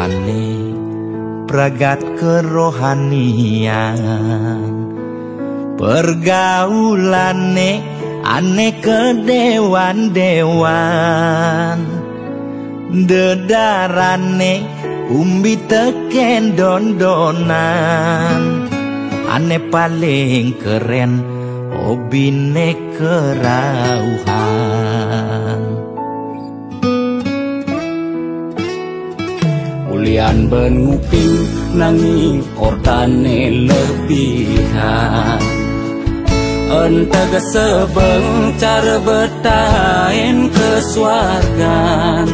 ane pragat kerohanian, pergaulane ane kedewan-dewan, dedarane umbi teken dondonan, ane paling keren hobine kerauhan. Ulian benuping nanging kortane lebihan, entega sebeng cara betain kesuargan,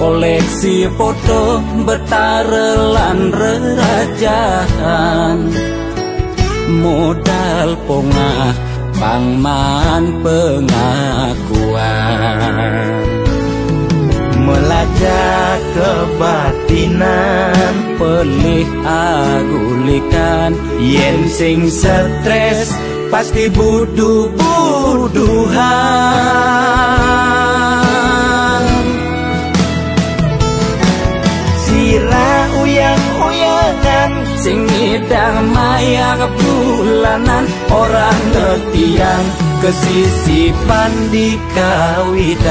koleksi foto betarelan rerajahan, modal pongah pangman pengakuan, melajak kebatinan, pelih agulikan, yen sing stres pasti buduh-buduhan. Sira uyang-uyangan sing ngidang maya bulanan, orang ngetiang kesisipan di kawitan.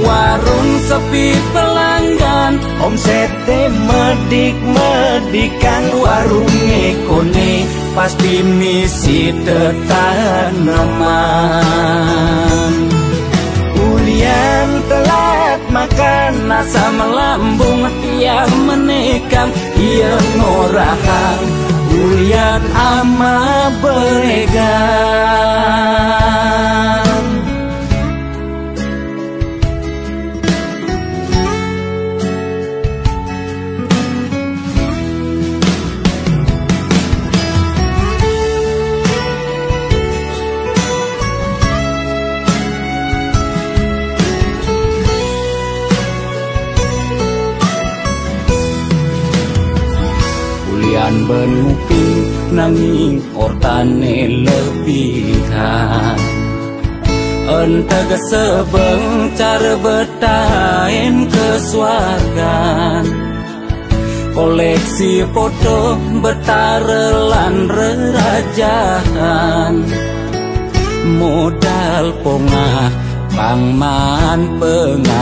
Warung sepi pelanggan, omsete medik-medikan, warung ekone pasti misi tetaneman. Ulian telat makan, asa melambung tiang menekam, ia ngorahan ulian ama beregan. Ulian benuping nanging kortane lebihan, entega sebeng cara betain kesuargan, koleksi foto betarelan rerajahan, modal pongah pangman pengakuan,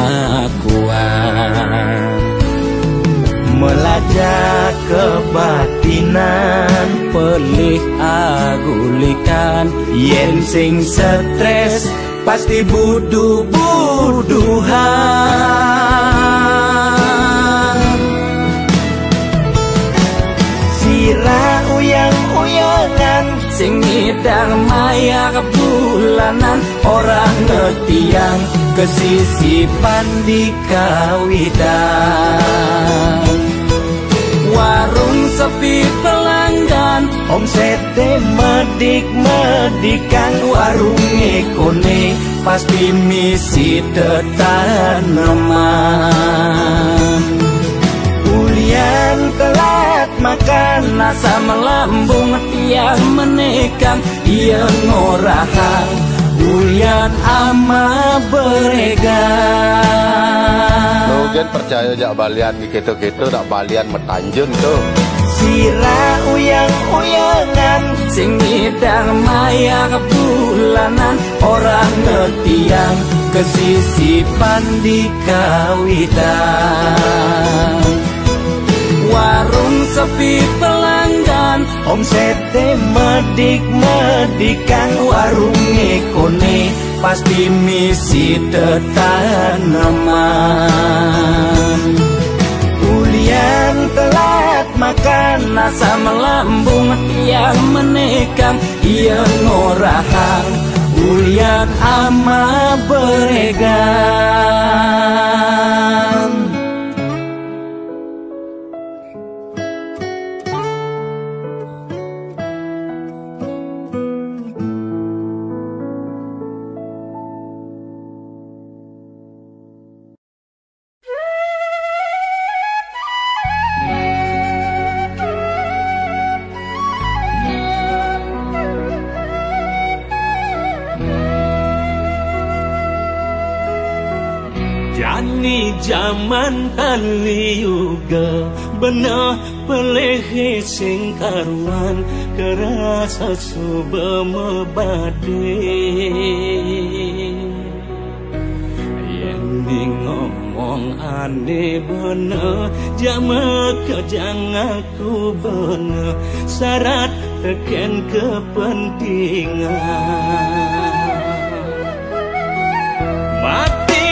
melajak kebatinan, pelih agulikan, yen sing stres pasti buduh-buduhan. Sira uyang-uyangan sing ngidang maya bulanan, orang ngetiang kesisipan di kawitan. Warung sepi pelanggan, omsete medik-medikan, warung ekone pasti misi tetaneman. Ulian telat makan, asa melambung tiang menekam, ia ngorahan ulian ama beregan. Logan percaya jak balian di gitu-gitu, tak balian metanjun tuh. Sira uyang-uyangan sing ngidang maya bulanan, orang ngetiang kesisipan di kawitan. Warung sepi pelanggan, omsete medik-medikan, warung ekone pasti misi tetaneman. Ulian telat makan, asa melambung tiang menekam, ia ngorahan ulian ama beregan. Jani di zaman kali juga benar pelehe sing karuan kerasa suba mebade yang di ngomong aneh bener jama kejang aku bener syarat teken kepentingan mati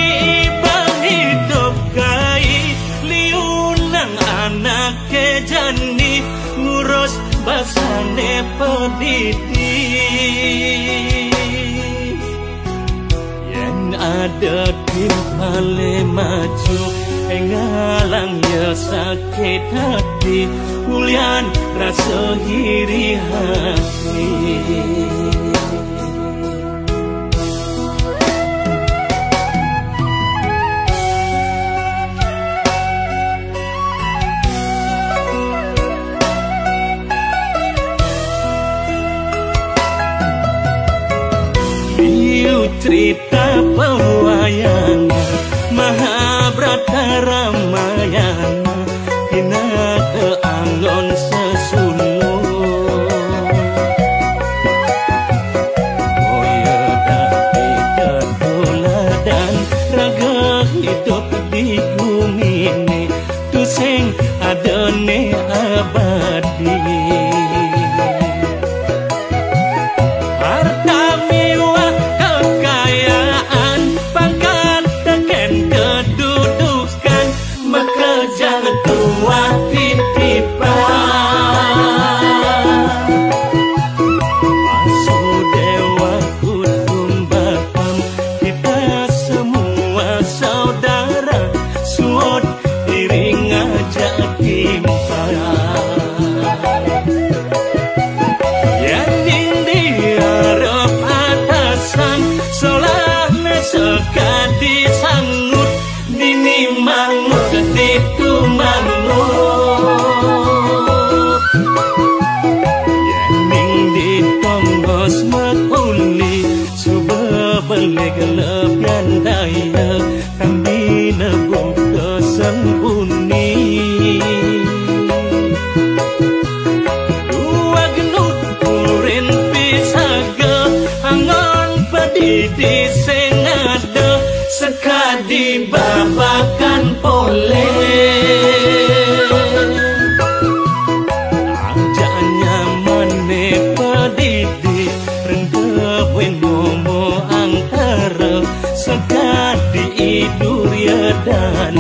ibang hidup kai liunang anak kejani ngurus basane pendidik yang ada timpale maju ngalang ya sakit hati ulian rasa iri hati cerita pewayangan Mahabharata Ramayana hina keanggon sesulur Boya dati ketuladan raga hidup di bumi ini tuseng adane abadi kelebihan daya kami nebuk kesempuni dua genut kurin pisaga angon pedidi sengada sekadi babakan pole ajaknya mane pedidi rendewen momo angkara sekadi iduria dan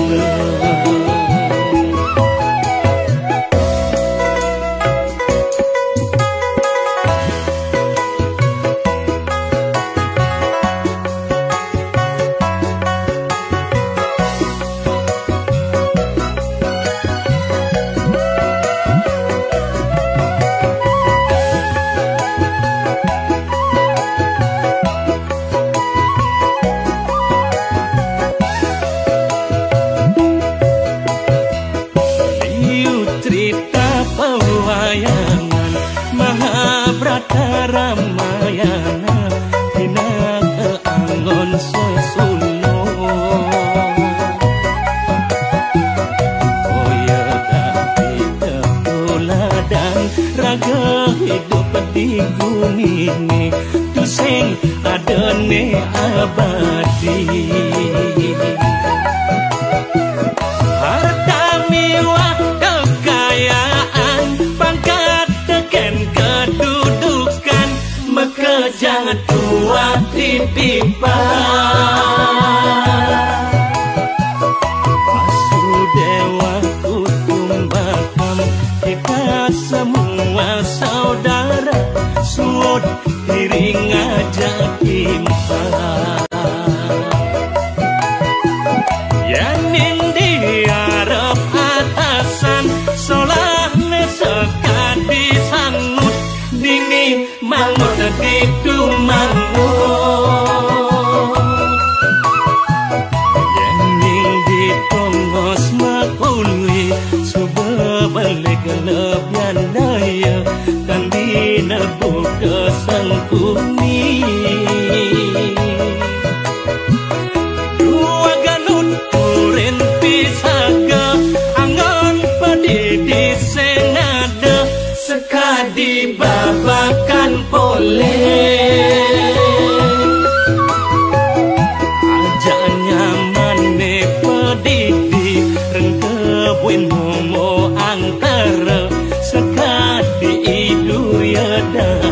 pewayangan Mahabharata Ramayana hina keanggon sesulur Boya dati ketuladan raga hidup di bumi ini tuseng adane abadi harta mewah jangan tua titipan Wasudewa kutumbakam kita semua saudara suod iring aja timpang yang diharap atasan solah sekadi sangut dini mangut itu mangut yang ditongos makuli suba balik lebihan daya kan dinebuk kesengkuni dua ganut kawin momo antara sekadi idu ya dana.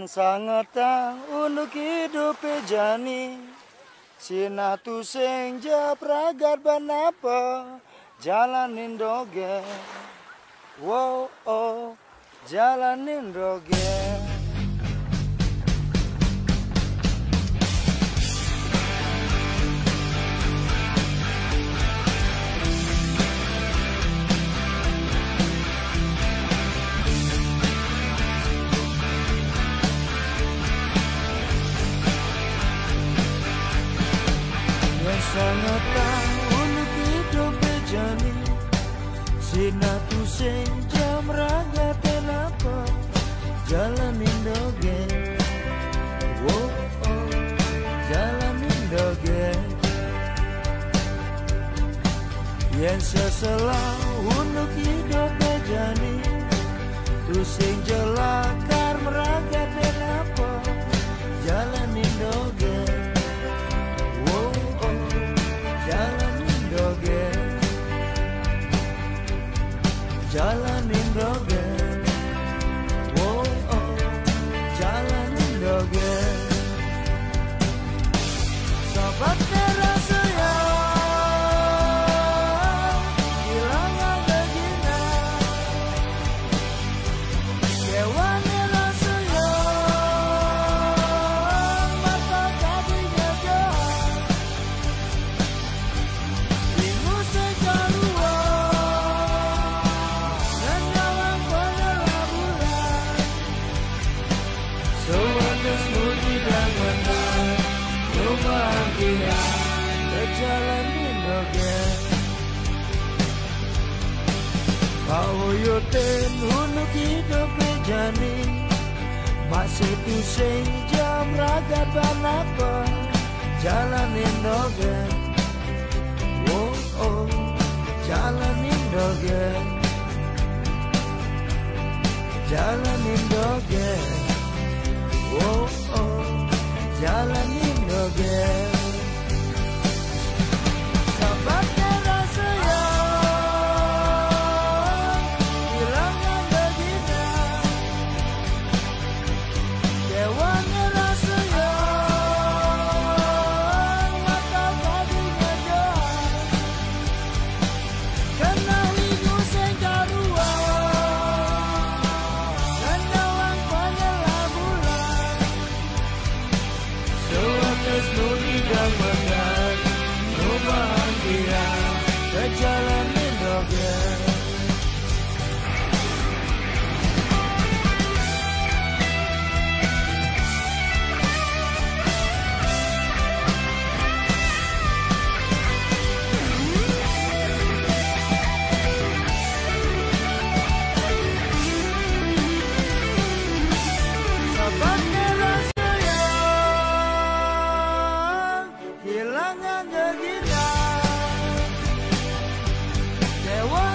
sangat untuk hidup jani Sina tu sing jabragat banapa jalanin doge wow oh jalanin doge sangat untuk hidup bejani Sina tu sing jam raga kenapa jalanin doge oh oh jalanin doge yang seselah untuk hidup bejani tu sing jelakar meraga kenapa jalanin doge jalanin doge jalanin doge oh oh jalanin doge sobat terasa ya hilang begina hewan rasa ya mata tadinya jahat jalanin doge kau yoten untuk hidup bejani masih tu sing jam raga banapa jalanin doge oh oh jalanin doge jalanin doge oh oh jalanin doge sahabatnya rasa ya hilangnya begina dewanya rasa ya mata tadinya jahat kena hidu sengkarua dan dalam panyalah bulan sewates nuni dan menang bahagia berjalanin doge sahabatnya rasa ya hilangnya gegina Dewa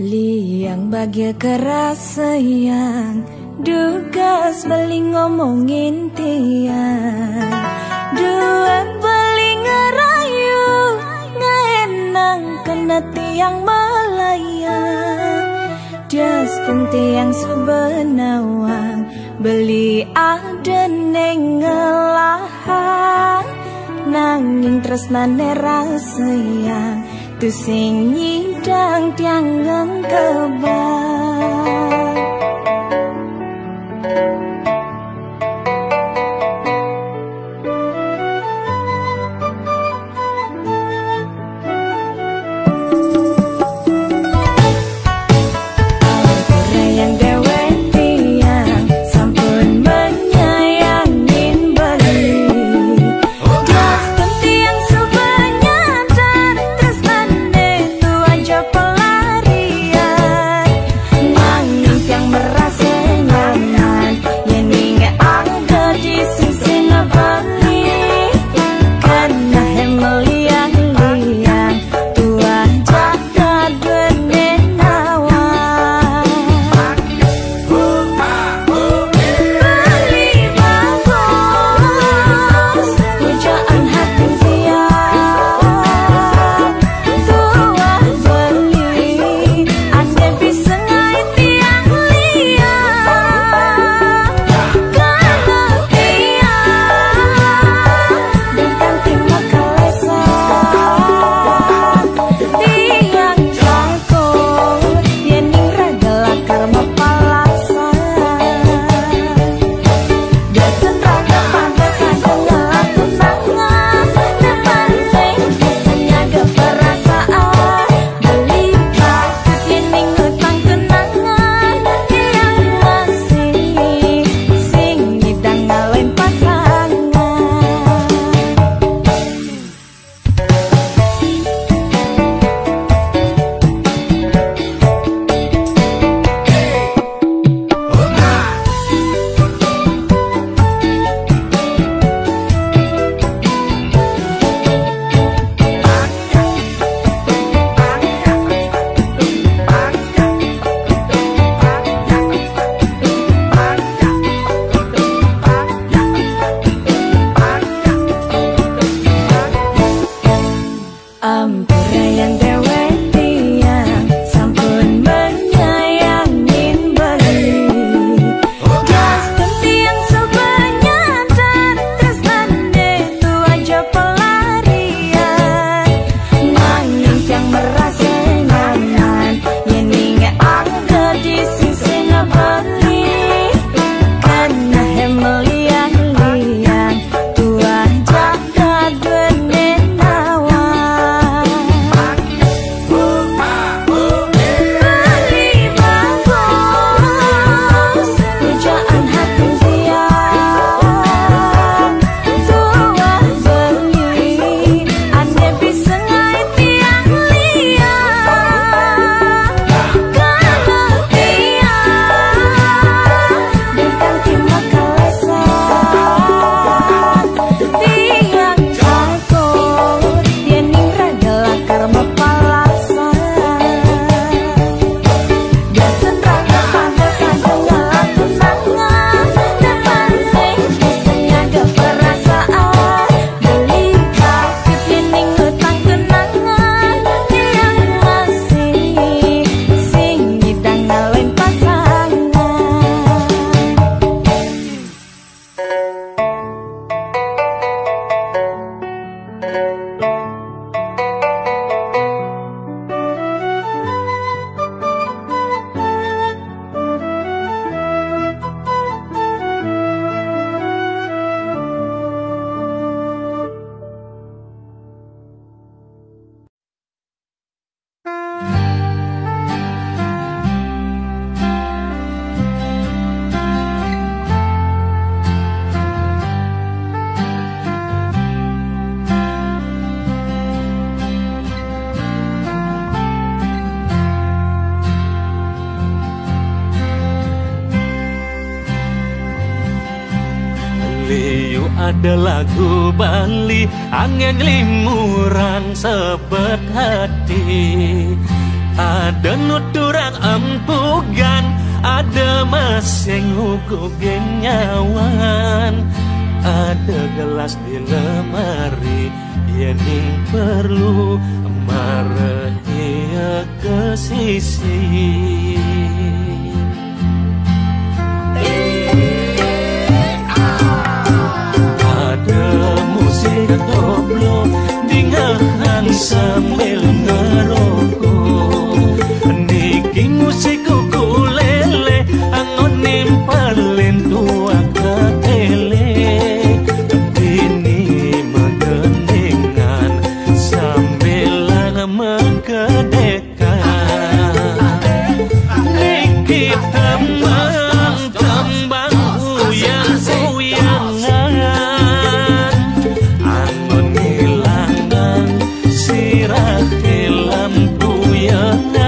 Liang bahagia keras sayang, dugas beli ngomongin tiang. Dua beli ngerayu, ngenang kena tiang melayang. Justin tiang sebenawang, beli ada neng ngelahan. Nanging tresnane rasayang, tu sing nyidang tiang ngkebang. Liu ada lagu Bali, angin limuran sebet hati. Ada nuturang empugan, ada masing hukum nyawan, ada gelas di lemari, yening perlu marahia ke sisi. Ada musik koplo dengaran sambil ngerokok, niki musik ukulele angon nimpalin tua ke tele. Dini megeningan sambil mengkedekan, niki tembang uyang-uyangan, angon ngilangan sirah lampu yangan.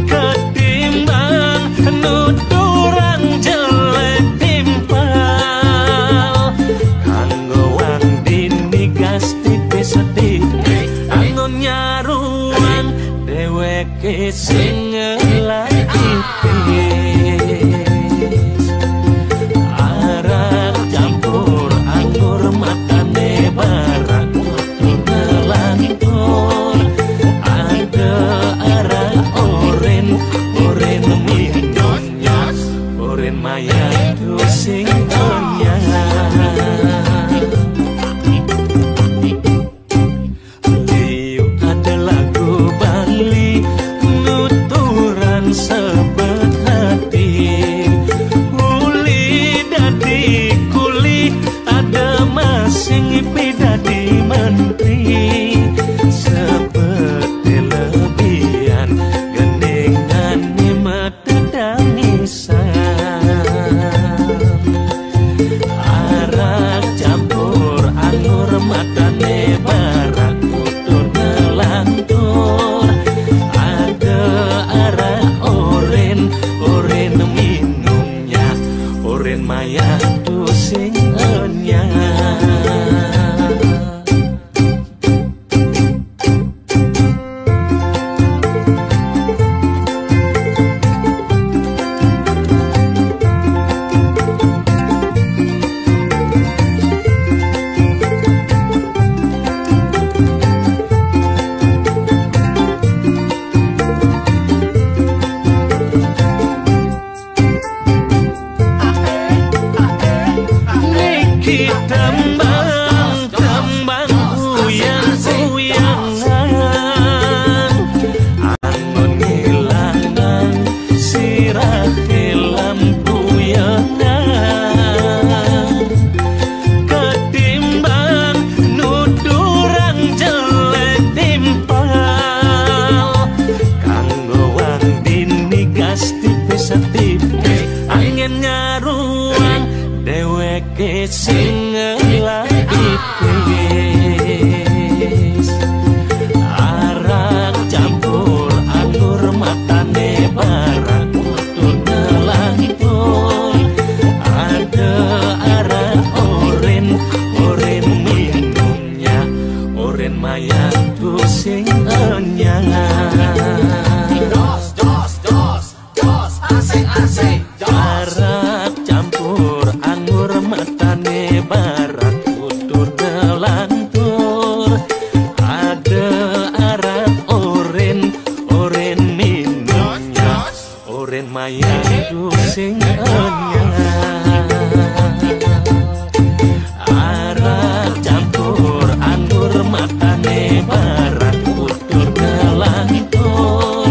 Ketimbang nuturang jelek timpal, kanggo wang dini gas tipis-tipis, angon nyaruang dheweke sing ngelakipis. Arak campur anggur matane barak ngelantur, ada arak oren minumnya, oren maya sing onyang. Liu ada lagu Bali nuturan sebet hati, uli dadi kuli ada masing pidadi menteri, seperti lebihan gendingan metedangisan. Arak campur anggur matane barak tutur ngelantur, ada arak oren minumnya, oren maya sing enyang. Niki tembang uyang-uyangan, angon ngilangan sirah lampu yangan. Ketimbang nuturang jelek timpal, kanggo wang dini gas tipis-tipis, angin nyaruang dheweke sing ngelakipis. Arak campur anggur matane barak tutur ngelantur, ada arak oren minumnya, oren maya sing enyang. Arak campur anggur matane barak tutur ngelantur, ada arak oren minumnya, oren maya sing enyang. Arak campur anggur matane barak tutur ngelantur,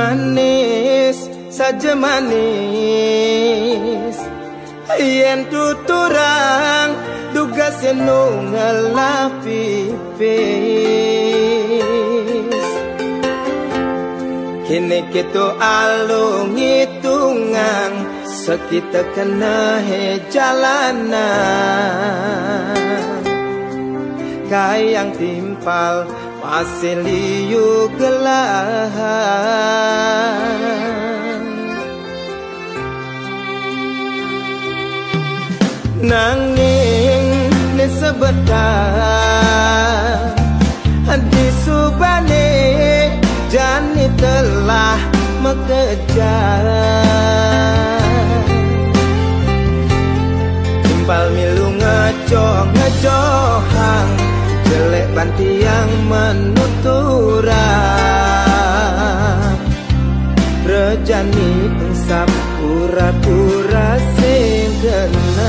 manis saja manis yen tuturang duga seno ngelapipis kini kita alung hitungan sekita kena jalanan kayang timpal masih liu gelahan nanging ni sebentar di subane jani telah mengejar timpal milu ngejohang jelek banti yang menuturang rejani pengsap pura-pura sing kenang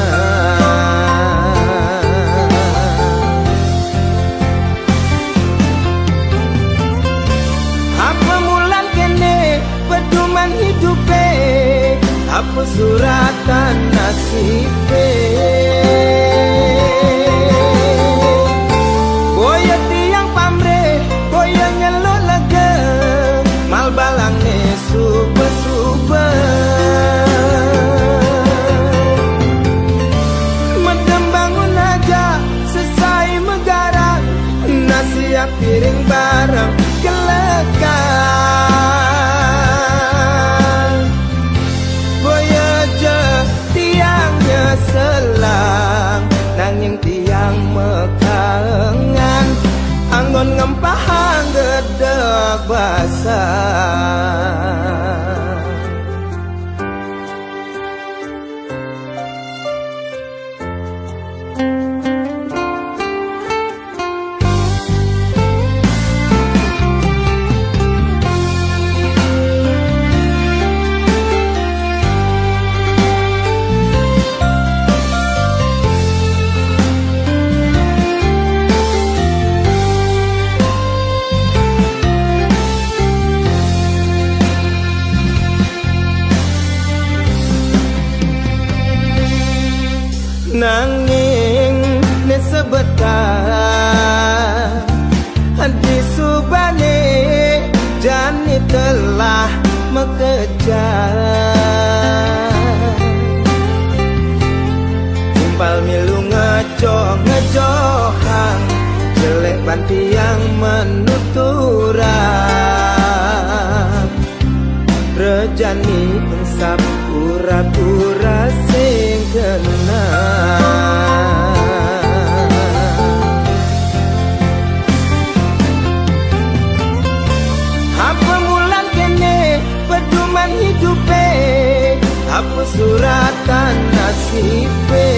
apa mulan kene pedoman hidupe apa suratan nasibe boya tiang pamre boya nyelok lega mal balangne supe-supe medem bangun aja sesai megarang nasiap piring bareng kelekan boya je tiangnya selang nanging tiang mekangan anggon ngempahang gedeg basah nanging ne sebentar di subane jani telah mengejar timpal milu ngejohang jelek banti yang menuturang rejani pengsap pura-pura sing kenang apa mulan kene pedoman hidupe apa suratan nasibe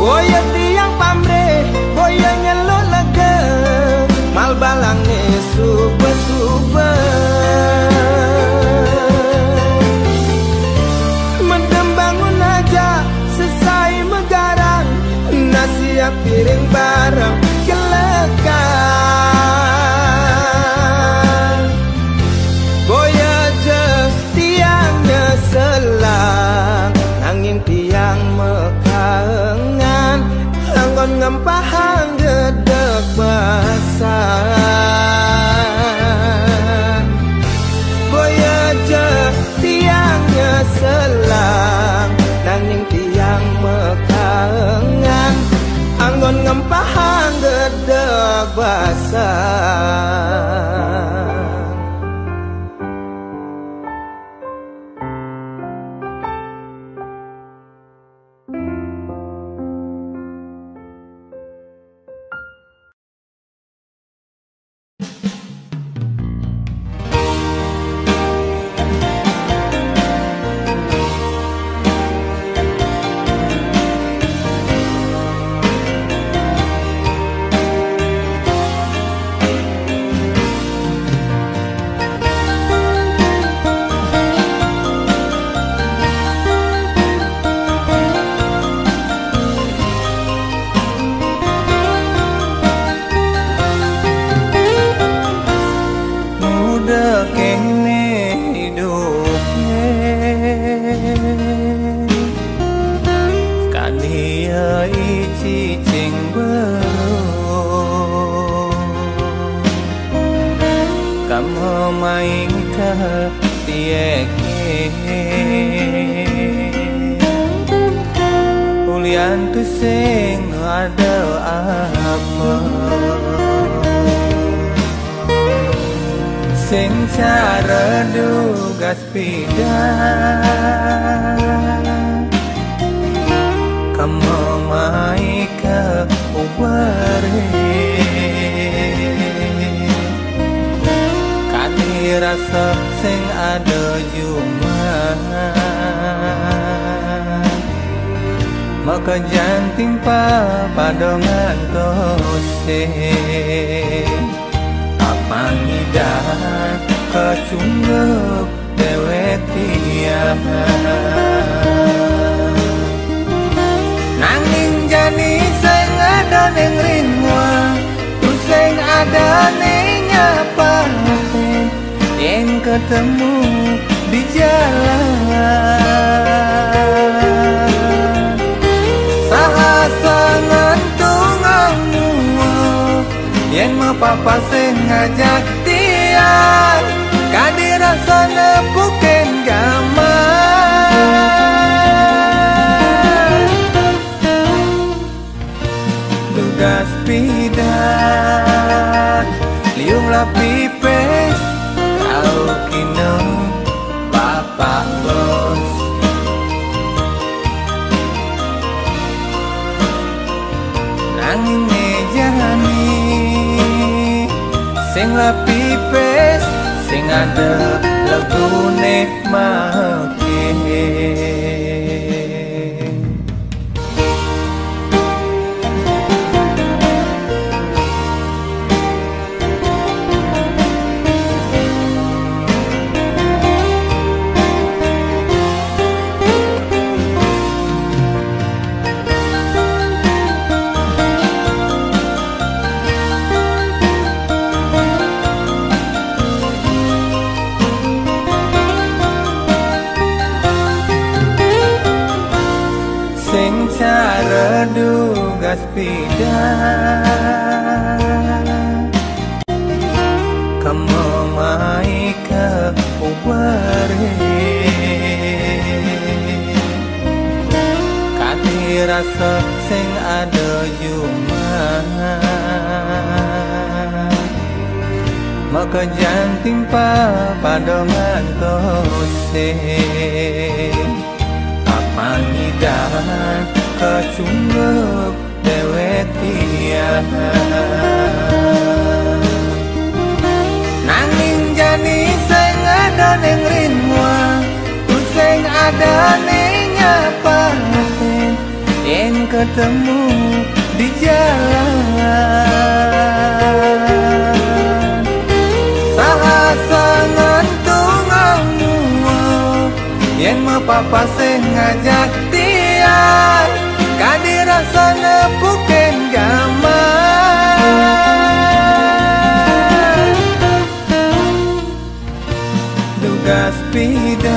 boya tiang pamre boya nyelok lega mal balangne supe-supe medem bangun aja sesai megarang nasiap piring bareng kelekan boya je tiangnya selang nanging tiang mekangan anggon ngempahang gedeg basah boya je tiangnya selang nanging tiang mekangan anggon ngempahang gedeg basah kamu main ke tieke ulian tu sing ada apa sing cara dugas pidan kamu mai ke ubare kani rasa sing ada juman maka jangan timpa padongan tose Pangidan kecungguk dewek tiang nanging jani sing ada ning ringwa tu sing ada ning nyapaten yen ketemu di jalan sahasangan tungamu yen mau papa sing ngajak tiang kadirasa nepuken gaman dugas pidan liung lapipes kau kino papa bos nanging mejani sing lapipes sing ada legune make cara dugas pidan kamu mai ke ubare kati rasa sing ada juman maka jangan timpa padongan tose Pangidan kecungguk dewek tiang nanging jani sing ada ning ringwa tu sing ada ning nyapaten yen ketemu di jalan sahasangan tungamu yen mau papa sing ngajak tiang kadirasa nepuken gaman dugas pidan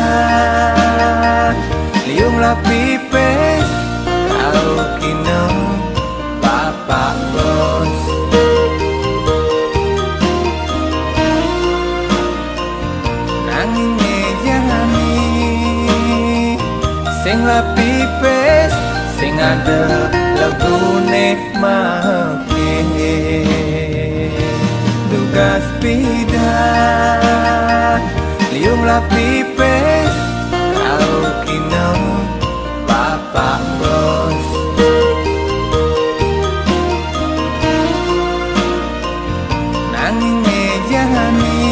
liung lapipes kau kino papa bos nanging sing lapipes sing ada legune make dugas pidan liung lapipes kau kino papa bos nanging mejani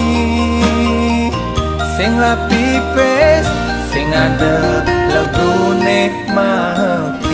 sing lapipes sing ada legune make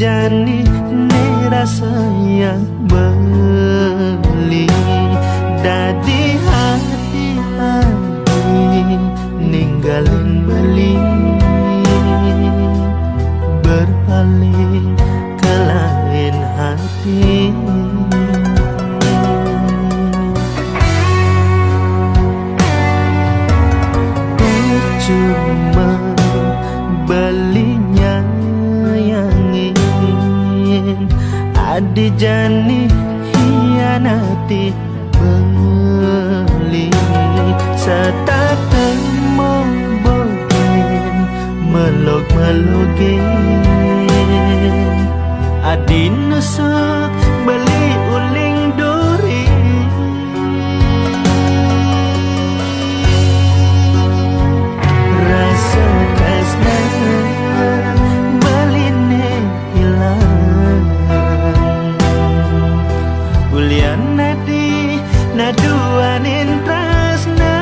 jani ne rasa yang beli dadi hati ninggalin beli berpaling ke lain hati. Cuma belinya yang ingin adi jani hianati beli serta temu bogen melog-melogin adi nusuk beli uling duri rasa tresna beline hilang ulian nadi naduanin tresna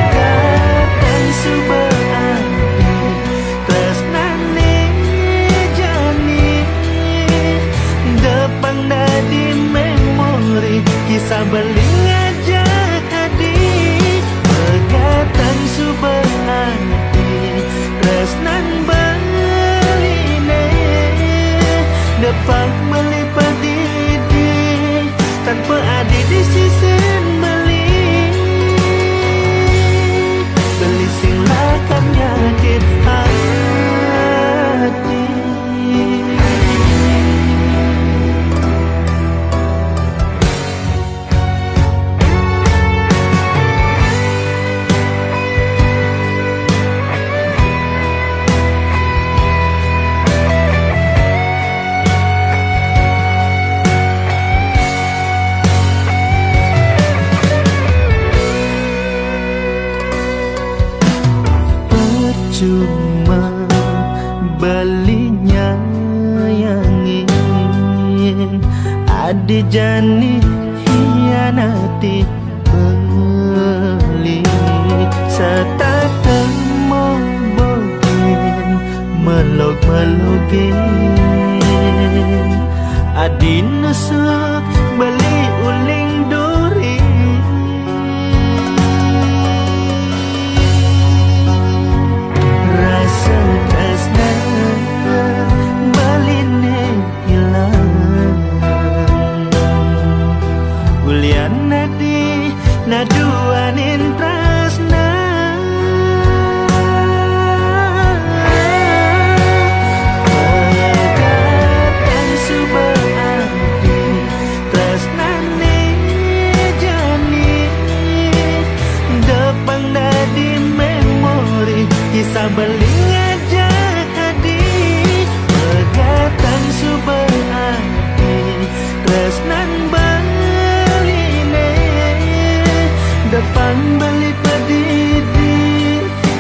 pegatan subaan tresna ni jani depang nadi memori kisah beling aja tadi pegatan subaan tresnan beline depan melipat didi tanpa ada di sisi beli silakan yakin hati. Cuma belinya yang ingin adi jani hianati beli serta temu bogen melog-melogin adi nusuk beli uling duri rasa tresna beline hilang ulian nadi naduanin tresna pegatan subaan tresna ni jani depang nadi memori kisah beling aja tadi pegatan subaan tresnan beline depan beli pedidi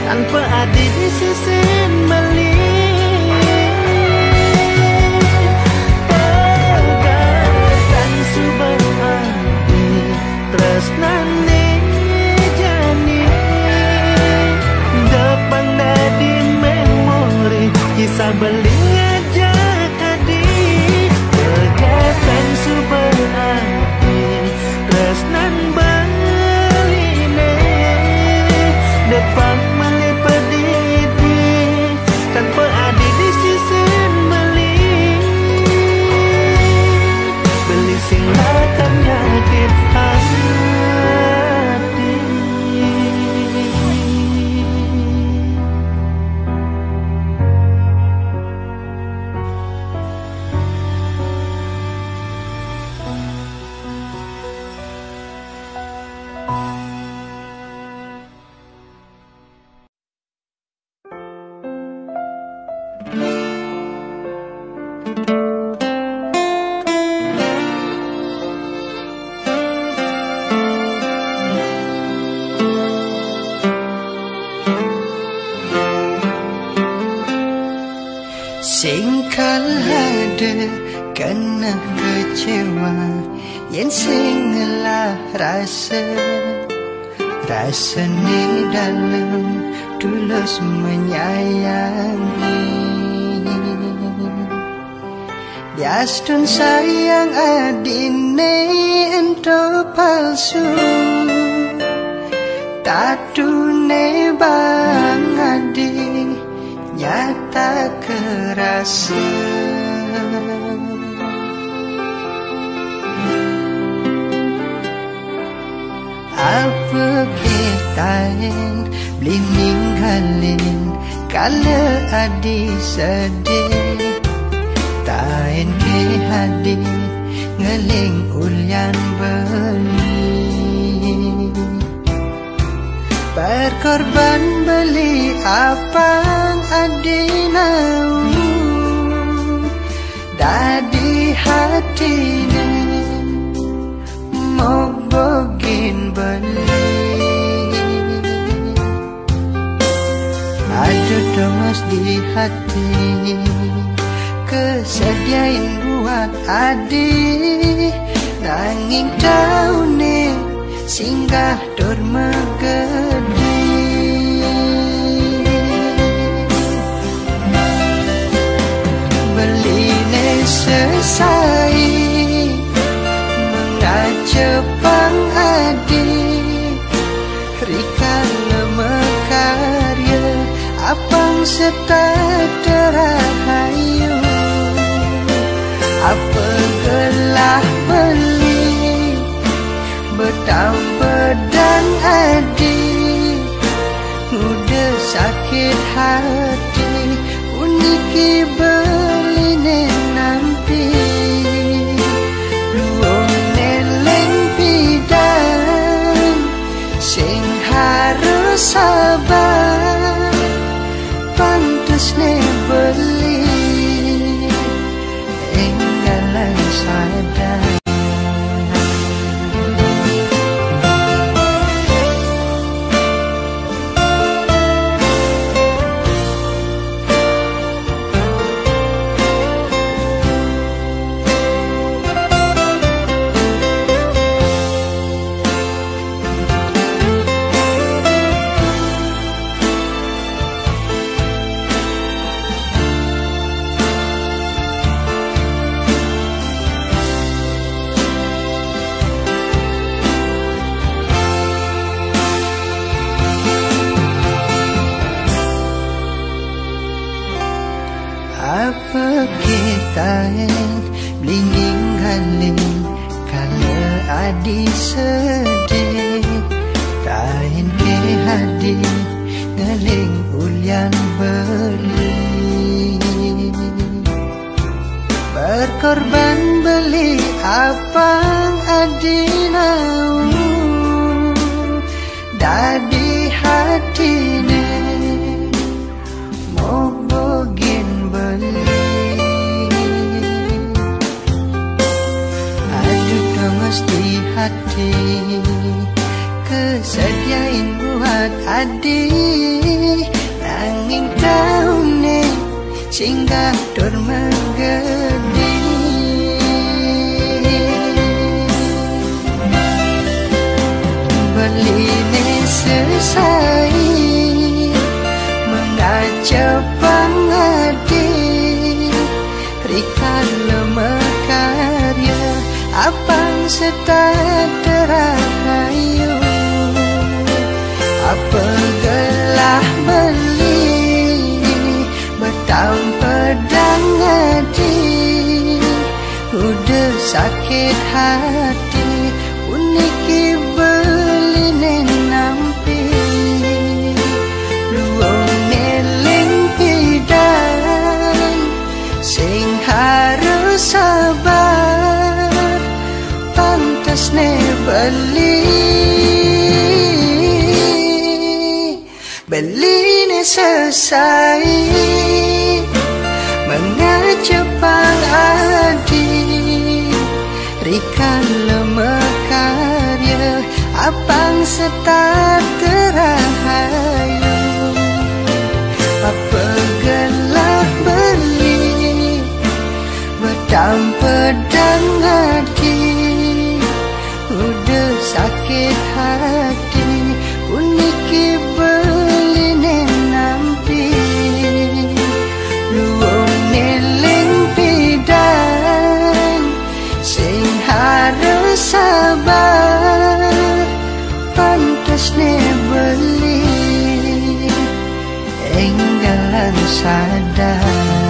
tanpa adi di sisi beli pegatan subaan tresnan ni jani depan nadi memori kisah beling aja tadi pegatan subaan tresnan beline depan melipat didi tanpa ada di sisi beli silakan yakin hati. Singkal ada kena kecewa yang singelah rasa tak seni dalam tulus menyayangi. Biastun sayang adine ento palsu, tatune bang adi nyata kerasa. Apa kita yang beli ninggalin kala adi sedih, tain ke hadi ngeling ulyan beli. Berkorban beli apang adi nau dadi hatinya mau bogin beli. Ada domas di hati kesediain buat adi, nanging taune singgah dur megedi. Beline sesai mengacepang adi, rikan mekarya apang setat terahayu. Apa gelah beli betang pedang adi, udah sakit hati uniki beline nampi. Luong neleng pidan sing harus sabar, pantes ne beli enggalan sadar. Apa kita yang blinging halin kala adi sedih, tain ke hadi ngeling ulyan beli. Berkorban beli apang adi nau dadi hatine mau bogin beli. Aduh gemes di hati kesediain buat adi, nanging taune singgah dur megedi. Beline sesai mengacepang adi, rikan mekarya apang setat terahayu. Apa gelah beli betang pedang adi, udah sakit hati uniki beline nampi. Luong neling pidan sing harus sabar, pantes ne beli. Beline selesai mengacepang adi, rikan mekarya apang setat terahayu. Apa gelah beli betang pedang adi, udah sakit hati sadar.